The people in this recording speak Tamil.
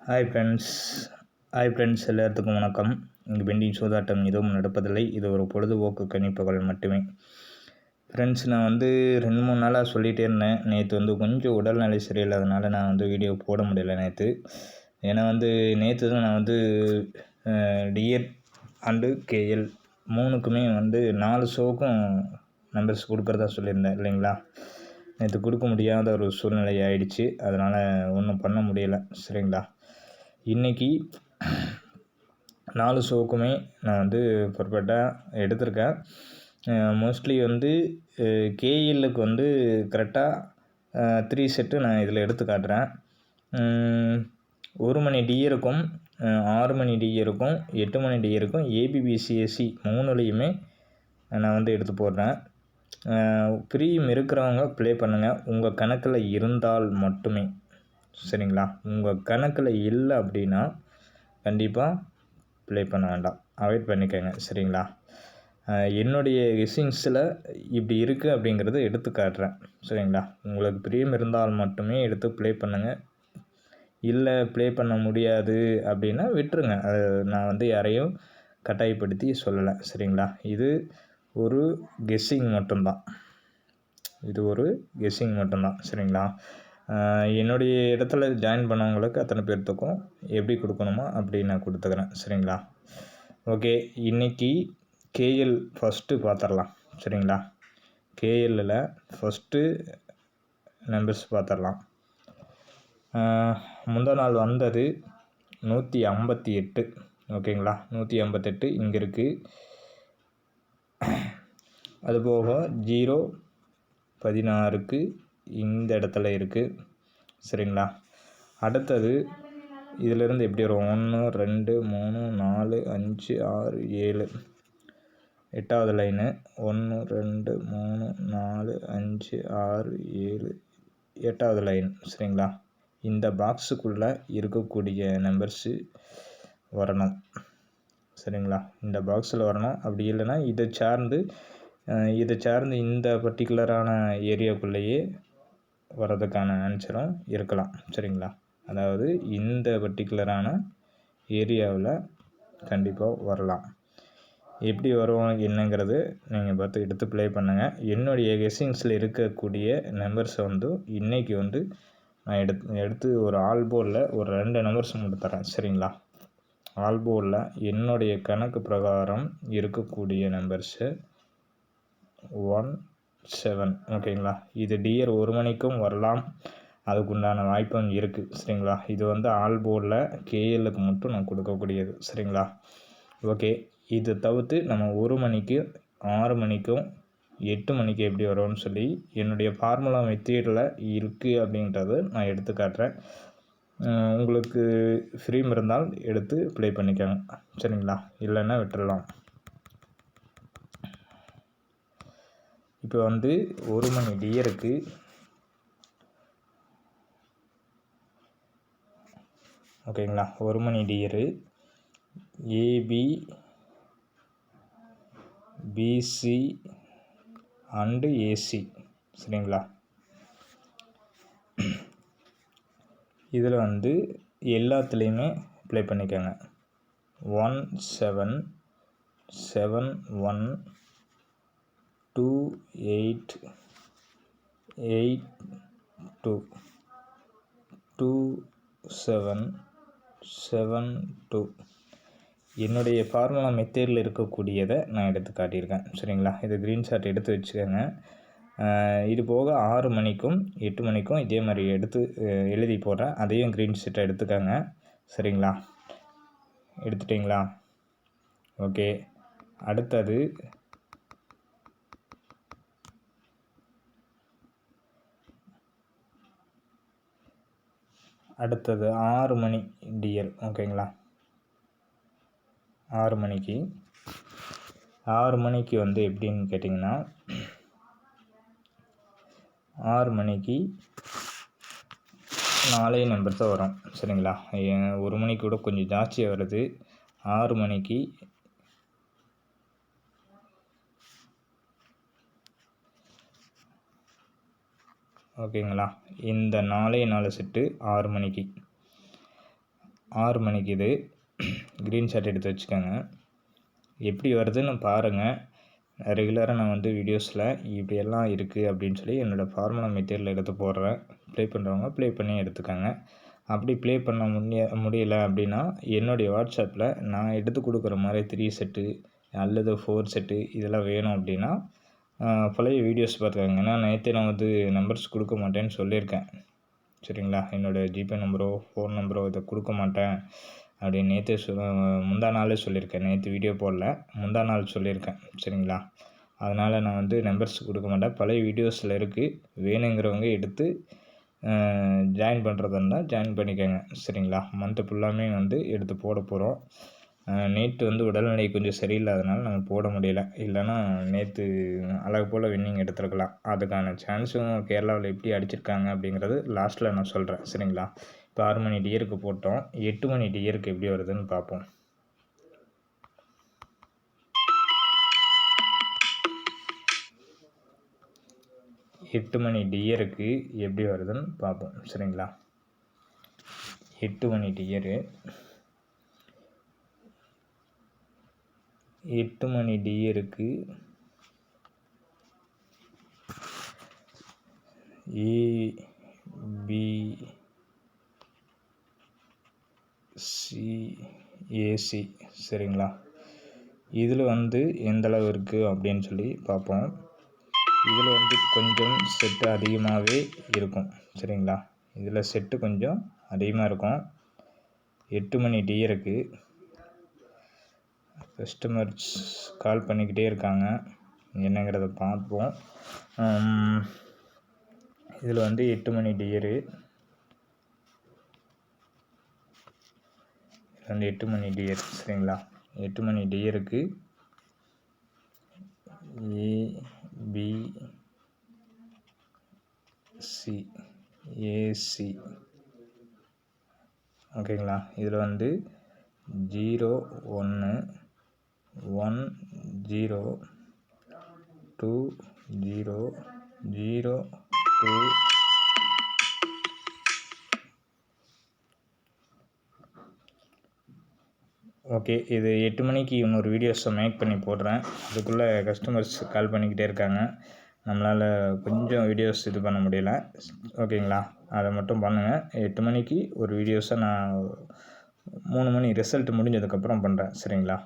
ஹாய் ஃப்ரெண்ட்ஸ் எல்லாத்துக்கும் வணக்கம். இங்கு பெண்டிங் சூதாட்டம் எதுவும் நடப்பதில்லை. இது ஒரு பொழுதுபோக்கு கணிப்புகள் மட்டுமே. ஃப்ரெண்ட்ஸ், நான் 2-3 நாளாக சொல்லிகிட்டே இருந்தேன். நேற்று கொஞ்சம் உடல்நிலை சரியில்லாதனால நான் வீடியோ போட முடியல நேற்று. ஏன்னா நேற்று தான் நான் டிஎட் அண்டு கேஎல் 3க்குமே 4 ஷோவுக்கும் நம்பர்ஸ் கொடுக்குறதா சொல்லியிருந்தேன் இல்லைங்களா. நேற்று கொடுக்க முடியாத ஒரு சூழ்நிலை ஆயிடுச்சு. அதனால் ஒன்றும் பண்ண முடியலை. சரிங்களா. இன்றைக்கி 4 ஷோவுக்குமே நான் பர்ஃபெக்டாக எடுத்திருக்கேன். மோஸ்ட்லி கேஎல்லுக்கு கரெக்டாக 3 செட்டு நான் இதில் எடுத்து காட்டுறேன். 1 மணி டியருக்கும் 6 மணி டியருக்கும் 8 மணி டியருக்கும் ஏபிபிசிஎஸ்சி 3லையுமே நான் எடுத்து போடுறேன். ப்ரீம் இருக்கிறவங்க ப்ளே பண்ணுங்கள், உங்கள் கணக்கில் இருந்தால் மட்டுமே. சரிங்களா. உங்கள் கணக்கில் இல்லை அப்படின்னா கண்டிப்பாக ப்ளே பண்ண வேண்டாம், அவாய்ட் பண்ணிக்கோங்க. சரிங்களா. என்னுடைய கெஸ்ஸிங்ஸில் இப்படி இருக்குது அப்படிங்கிறத எடுத்து காட்டுறேன். சரிங்களா. உங்களுக்கு ப்ரீம் இருந்தால் மட்டுமே எடுத்து ப்ளே பண்ணுங்கள். இல்லை ப்ளே பண்ண முடியாது அப்படின்னா விட்டுருங்க. அது நான் யாரையும் கட்டாயப்படுத்தி சொல்லலை. சரிங்களா. இது ஒரு கெஸ்ஸிங் மட்டும்தான். சரிங்களா. என்னுடைய இடத்துல ஜாயின் பண்ணவங்களுக்கு அத்தனை பேர்த்துக்கும் எப்படி கொடுக்கணுமோ அப்படி நான் கொடுத்துக்கிறேன். சரிங்களா. ஓகே, இன்றைக்கி கேஎல் ஃபஸ்ட்டு பார்த்துடலாம். சரிங்களா. கேஎல்லில் ஃபஸ்ட்டு நம்பர்ஸ் பார்த்துடலாம். முந்தா நாள் வந்தது 158. ஓகேங்களா. 158 இங்கே இருக்குது. அதுபோக 0-16க்கு இந்த இடத்துல இருக்குது. சரிங்களா. அடுத்தது இதிலிருந்து எப்படி வரும்? 1 2 3 4 5 6 7 8வது லைனு 1 2 3 4 5 6 7 8வது லைன். சரிங்களா. இந்த பாக்ஸுக்குள்ளே இருக்கக்கூடிய நம்பர்ஸு வரணும். சரிங்களா. இந்த பாக்ஸில் வரணும். அப்படி இல்லைன்னா இதை சார்ந்து இந்த பர்டிகுலரான ஏரியாவுக்குள்ளேயே வர்றதுக்கான ஆன்சரும் இருக்கலாம். சரிங்களா. அதாவது இந்த பர்டிகுலரான ஏரியாவில் கண்டிப்பாக வரலாம். எப்படி வரும் என்னங்கிறது நீங்கள் பார்த்து எடுத்து ப்ளே பண்ணுங்கள். என்னுடைய கெஸ்ஸிங்ஸில் இருக்கக்கூடிய நம்பர்ஸை இன்றைக்கி நான் எடுத்து ஒரு ஆல் போர்டில் ஒரு 2 நம்பர்ஸ் மட்டும் தரேன். சரிங்களா. ஆல் போர்டில் என்னுடைய கணக்கு பிரகாரம் இருக்கக்கூடிய நம்பர்ஸு 1 7. ஓகேங்களா. இது டியர் 1 மணிக்கும் வரலாம், அதுக்குண்டான வாய்ப்பும் இருக்குது. சரிங்களா. இது ஆல் போர்டில் கேஎல்லுக்கு மட்டும் நான் கொடுக்கக்கூடியது. சரிங்களா. ஓகே, இது தவிர்த்து நம்ம 1 மணிக்கு 6 மணிக்கும் 8 மணிக்கு எப்படி வரும்னு சொல்லி என்னுடைய ஃபார்முலா மெத்தீடில் இருக்குது அப்படின்றத நான் எடுத்து காட்டுறேன். உங்களுக்கு ஃப்ரீம் இருந்தால் எடுத்து ப்ளே பண்ணிக்கோங்க. சரிங்களா. இல்லைன்னா விட்டுடலாம். இப்போ 1 மணி டியருக்கு ஓகேங்களா. 1 மணி tier AB PC and AC. சரிங்களா. இதில் எல்லாத்துலேயுமே ப்ளே பண்ணிக்கோங்க. 1 7 7 1 2 8 8 2 2 7 7 2. என்னுடைய ஃபார்முலா மெத்தேடில் இருக்கக்கூடியதை நான் எடுத்து காட்டியிருக்கேன். சரிங்களா. இது க்ரீன்ஷாட் எடுத்து வச்சுக்கோங்க. இது போக 6 மணிக்கும் 8 மணிக்கும் இதே மாதிரி எடுத்து எழுதி போடுறேன். அதையும் க்ரீன்ஷாட்டை எடுத்துக்கோங்க. சரிங்களா. எடுத்துட்டிங்களா. ஓகே, அடுத்தது அடுத்தது 6 மணி டிஎல். ஓகேங்களா. 6 மணிக்கு எப்படின்னு கேட்டிங்கன்னா 6 மணிக்கு 4 நம்பர்ஸ் தான் வரும். சரிங்களா. 1 மணிக்கு கூட கொஞ்சம் ஜாஸ்தியாக வருது. 6 மணிக்கு ஓகேங்களா. இந்த 4 செட்டு 6 மணிக்கு 6 மணிக்கு இது க்ரீன் ஷாட் எடுத்து வச்சுக்கோங்க. எப்படி வருதுன்னு பாருங்கள். ரெகுலராக நான் வந்து வீடியோஸில் இப்படியெல்லாம் இருக்குது அப்படின்னு சொல்லி என்னோடய ஃபார்முலா மெட்டீரியல் எடுத்து போடுறேன். ப்ளே பண்ணுறவங்க ப்ளே பண்ணி எடுத்துக்கோங்க. அப்படி ப்ளே பண்ண முடியல அப்படின்னா என்னுடைய வாட்ஸ்அப்பில் நான் எடுத்து கொடுக்குற மாதிரி 3 செட்டு அல்லது 4 செட்டு இதெல்லாம் வேணும் அப்படின்னா பழைய வீடியோஸ் பார்த்துக்கோங்க. ஏன்னா நேற்றே நான் வந்து நம்பர்ஸ் கொடுக்க மாட்டேன்னு சொல்லியிருக்கேன். சரிங்களா? என்னோடய ஜிபே நம்பரோ ஃபோன் நம்பரோ இதை கொடுக்க மாட்டேன் அப்படின்னு நேற்றே முந்தா நாளே சொல்லியிருக்கேன். நேற்று வீடியோ போடல, முந்தா நாள் சொல்லியிருக்கேன். சரிங்களா? அதனால் நான் வந்து நம்பர்ஸ் கொடுக்க மாட்டேன். பழைய வீடியோஸில் இருக்குது. வேணுங்கிறவங்க எடுத்து ஜாயின் பண்ணுறதா இருந்தால் ஜாயின் பண்ணிக்கோங்க. சரிங்களா? மந்த்து ஃபுல்லாமே வந்து எடுத்து போட போகிறோம். நேற்று வந்து உடல்நிலை கொஞ்சம் சரியில்லாதனால நம்ம போட முடியல. இல்லைன்னா நேற்று அழகு போல் வின்னிங் எடுத்துருக்கலாம். அதுக்கான சான்ஸும் கேரளாவில் எப்படி அடிச்சிருக்காங்க அப்படிங்கிறது லாஸ்ட்டில் நான் சொல்கிறேன். சரிங்களா? இப்போ 6 மணி டியருக்கு போட்டோம். 8 மணி டியருக்கு எப்படி வருதுன்னு பார்ப்போம். எட்டு மணி டியருக்கு எப்படி வருதுன்னு பார்ப்போம். சரிங்களா? 8 மணி டியரு 8 மணி டியருக்கு ஏபிசிஏசி. சரிங்களா? இதில் வந்து எந்தளவு இருக்குது அப்படின்னு சொல்லி பார்ப்போம். இதில் வந்து கொஞ்சம் செட்டு அதிகமாகவே இருக்கும். சரிங்களா? இதில் செட்டு கொஞ்சம் அதிகமாக இருக்கும். 8 மணி டியருக்கு கஸ்டமர்ஸ் கால் பண்ணிக்கிட்டே இருக்காங்க. என்னங்கிறத பார்ப்போம். இதில் வந்து 8 மணி டியரு வந்து 8 மணி டியர். சரிங்களா? 8 மணி டியருக்கு ஏபிசிஏசி. ஓகேங்களா? இதில் வந்து 0 1 1 0 2 0 0 2 ஓகே. இது 8 மணிக்கு இன்னொரு வீடியோஸை மேக் பண்ணி போடுறேன். அதுக்குள்ளே கஸ்டமர்ஸ் கால் பண்ணிக்கிட்டே இருக்காங்க. நம்மளால் கொஞ்சம் வீடியோஸ் இது பண்ண முடியல. ஓகேங்களா? அதை மட்டும் பண்ணுங்கள். 8 மணிக்கு ஒரு வீடியோஸை நான் 3 மணி ரிசல்ட் முடிஞ்சதுக்கப்புறம் பண்ணுறேன். சரிங்களா?